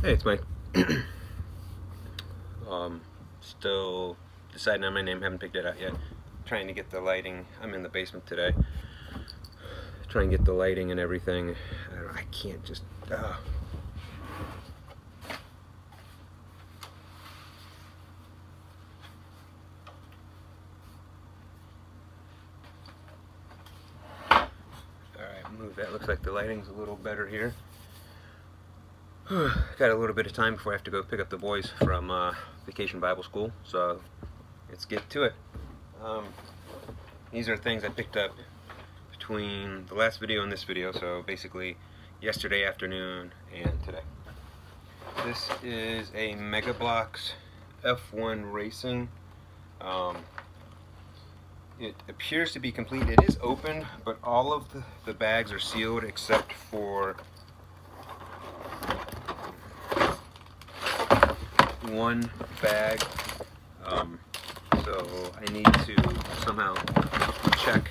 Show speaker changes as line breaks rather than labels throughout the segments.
Hey, it's Mike. Still deciding on my name, haven't picked it out yet. Trying to get the lighting. I'm in the basement today. Trying to get the lighting and everything. I can't just. Alright, move that. Looks like the lighting's a little better here. Got a little bit of time before I have to go pick up the boys from Vacation Bible School, so let's get to it. These are things I picked up between the last video and this video, so basically yesterday afternoon and today. This is a Mega Bloks F1 Racing. It appears to be complete. It is open, but all of the bags are sealed except for one bag, so I need to somehow check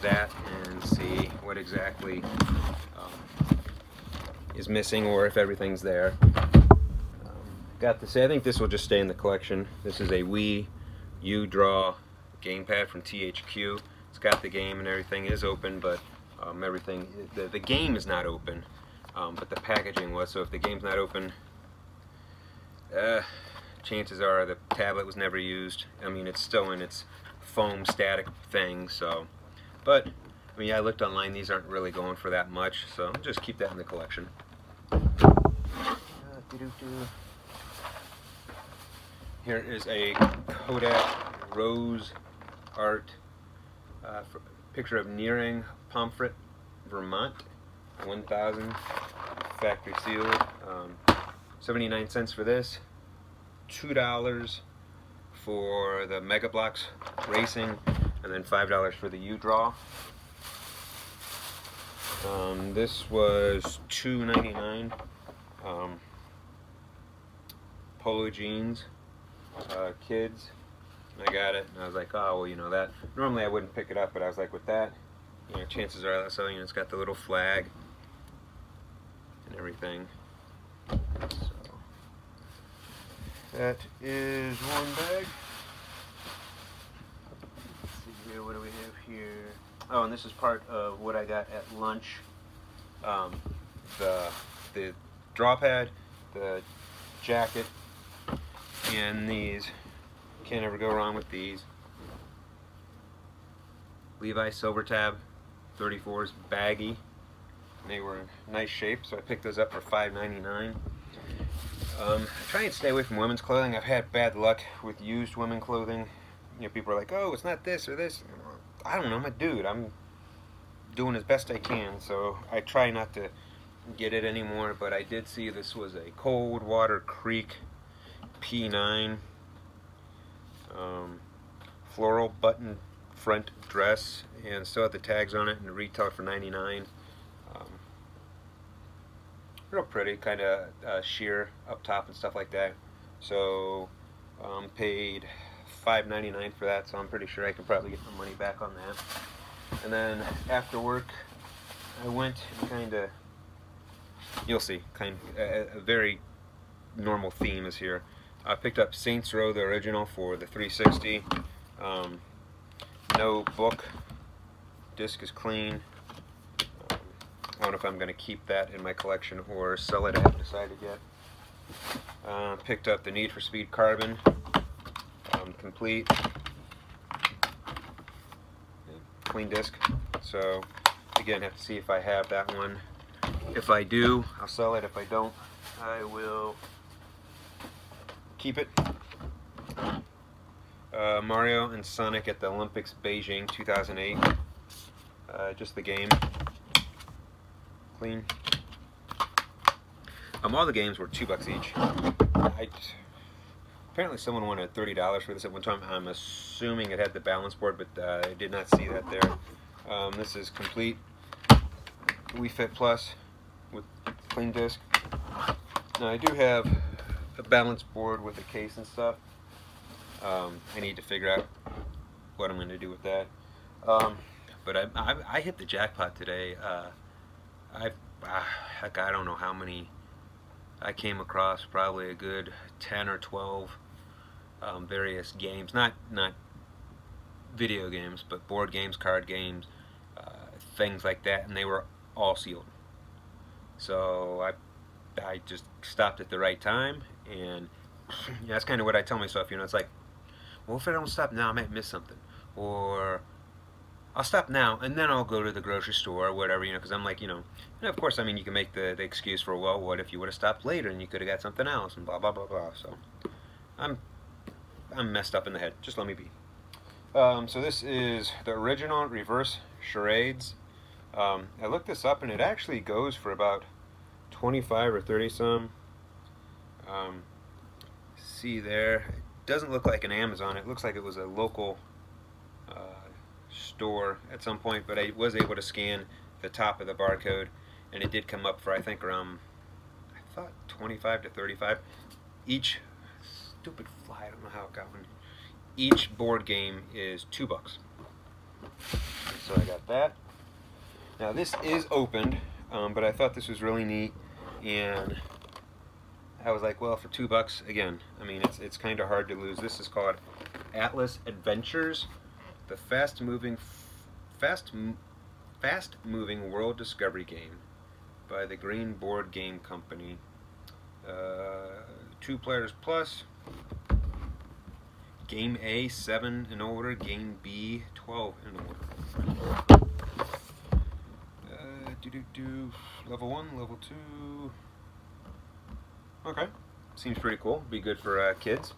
that and see what exactly is missing or if everything's there. Got to say, I think this will just stay in the collection. This is a Wii U-Draw gamepad from THQ. It's got the game and everything. It is open, but everything, the game is not open, but the packaging was. So if the game's not open, chances are the tablet was never used. I mean, it's still in its foam static thing, so. But, I mean, I looked online, these aren't really going for that much, so I'll just keep that in the collection. Here is a Kodak Rose Art picture of Nearing, Pomfret, Vermont, 1000, factory sealed. 79 cents for this, $2 for the Mega Bloks Racing, and then $5 for the U-Draw. This was $2.99. Polo jeans, kids. I got it, and I was like, oh, well, you know that. Normally I wouldn't pick it up, but I was like, with that, you know, chances are, so, you know, it's got the little flag and everything. So that is one bag. Let's see here, what do we have here? Oh, and this is part of what I got at lunch. The draw pad, the jacket, and these. Can't ever go wrong with these. Levi Silver Tab 34s, baggy. They were in nice shape, so I picked those up for $5.99. I try and stay away from women's clothing. I've had bad luck with used women clothing. You know, people are like, oh, it's not this or this. I don't know, I'm a dude. I'm doing as best I can, so I try not to get it anymore, but I did see this was a Coldwater Creek P9 floral button front dress, and still had the tags on it, and retailed for $99. Real pretty, kind of sheer up top and stuff like that. So paid $5.99 for that, so I'm pretty sure I can probably get some money back on that. And then after work, I went and kind of, you'll see, kind of a very normal theme is here. I picked up Saints Row, the original, for the 360. No book. Disc is clean. I don't know if I'm going to keep that in my collection or sell it. I haven't decided yet. Picked up the Need for Speed Carbon. Complete. Clean disc. So, again, have to see if I have that one. If I do, I'll sell it. If I don't, I will keep it. Mario and Sonic at the Olympics Beijing 2008. Just the game. Clean. All the games were $2 each. Apparently someone wanted $30 for this at one time. I'm assuming it had the balance board, but I did not see that there. This is complete Wii Fit Plus with clean disc. Now I do have a balance board with a case and stuff. I need to figure out what I'm going to do with that. But I hit the jackpot today. Heck, I don't know how many I came across probably a good 10 or 12 various games, not video games, but board games, card games, things like that, and they were all sealed. So I just stopped at the right time, and yeah, that's kind of what I tell myself. It's like, well, if I don't stop now, I might miss something, or I'll stop now and then I'll go to the grocery store or whatever, because I'm like, and of course, I mean, you can make the excuse for, well, what if you would have stopped later and you could have got something else and blah blah blah blah. So I'm messed up in the head. Just let me be. So this is the original reverse charades. I looked this up and it actually goes for about 25 or 30 some. See there, it doesn't look like an Amazon. It looks like it was a local store at some point, but I was able to scan the top of the barcode, and it did come up for, I think, around, I thought 25 to 35. Each stupid fly, I don't know how it got one. Each board game is $2. So I got that. Now this is opened, but I thought this was really neat, and I was like, well, for $2, again, I mean, it's kind of hard to lose. This is called Atlas Adventures, the fast-moving world discovery game by the Green Board Game Company. 2 players plus. Game A, 7 and older. Game B, 12 and older. Level 1, level 2. Okay, seems pretty cool. Be good for kids.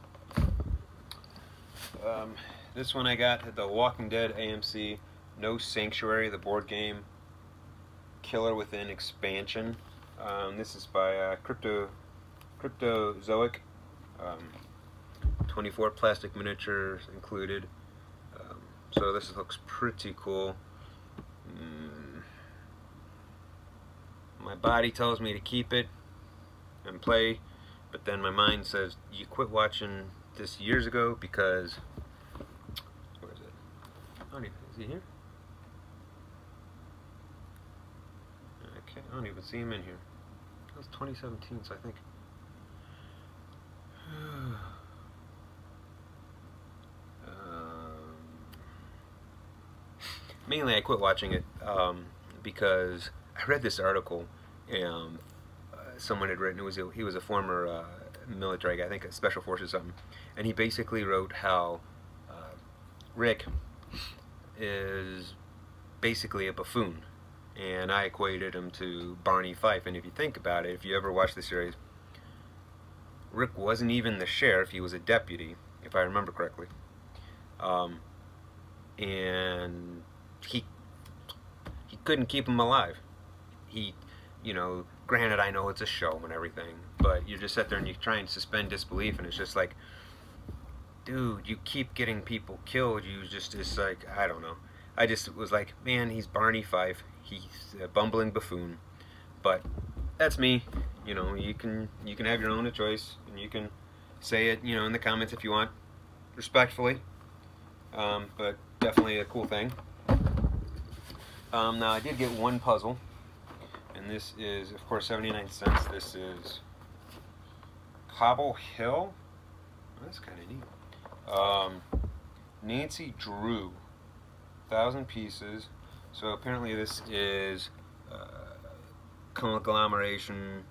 This one I got The Walking Dead AMC No Sanctuary, the board game Killer Within expansion. This is by Cryptozoic. 24 plastic miniatures included. So this looks pretty cool. My body tells me to keep it and play, but then my mind says you quit watching this years ago because, where is it? Is he here? Okay, I don't even see him in here. That was 2017, so I think. Mainly I quit watching it because I read this article, and someone had written, he was a former military guy, I think a special forces or something, and he basically wrote how Rick is basically a buffoon, and I equated him to Barney Fife. And if you think about it, if you ever watch the series, Rick wasn't even the sheriff, he was a deputy, if I remember correctly, and he couldn't keep him alive. He, granted, I know it's a show and everything, but you just sit there and you try and suspend disbelief, and it's just like, dude, you keep getting people killed. It's like, I don't know. I just was like, man, he's Barney Fife. He's a bumbling buffoon. But that's me. You can have your own choice, and you can say it, in the comments if you want, respectfully. But definitely a cool thing. Now I did get one puzzle, and this is, of course, 79 cents. This is Cobble Hill. Oh, that's kind of neat. Nancy Drew, 1,000 pieces. So apparently this is conglomeration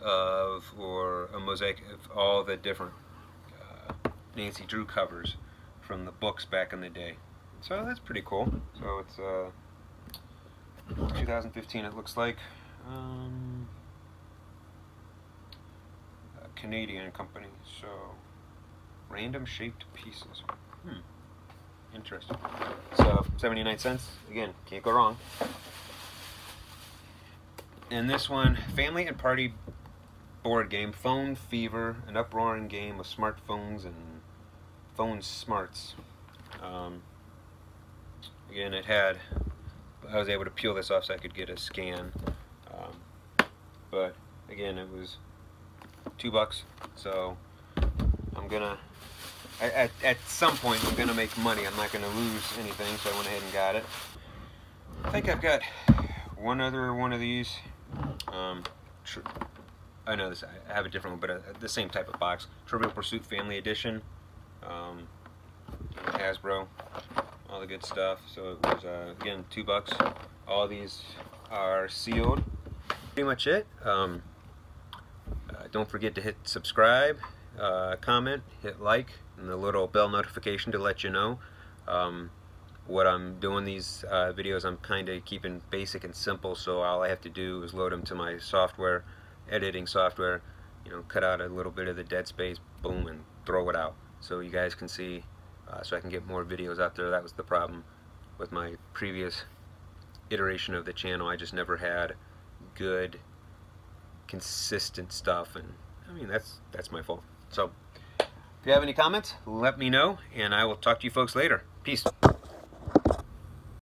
of, or a mosaic of all the different Nancy Drew covers from the books back in the day. So that's pretty cool. So it's 2015, it looks like. A Canadian company. So random shaped pieces. Interesting. So 79 cents. Again, can't go wrong. And this one, Family and Party board game, Phone Fever, an uproaring game of smartphones and phone smarts. Again, I was able to peel this off so I could get a scan. But again, it was $2, so I'm gonna, at some point, I'm gonna make money. I'm not gonna lose anything, so I went ahead and got it. I think I've got one other one of these. I know this. I have a different one, but the same type of box. Trivial Pursuit Family Edition. Hasbro. All the good stuff. So it was again $2. All these are sealed. Pretty much it. Don't forget to hit subscribe, comment, hit like, and the little bell notification to let you know. What I'm doing these videos, I'm kind of keeping basic and simple, so all I have to do is load them to my software, editing software, you know, cut out a little bit of the dead space, boom, and throw it out so you guys can see, so I can get more videos out there. That was the problem with my previous iteration of the channel. I just never had good consistent stuff, and I mean that's my fault. So if you have any comments, let me know, and I will talk to you folks later. Peace.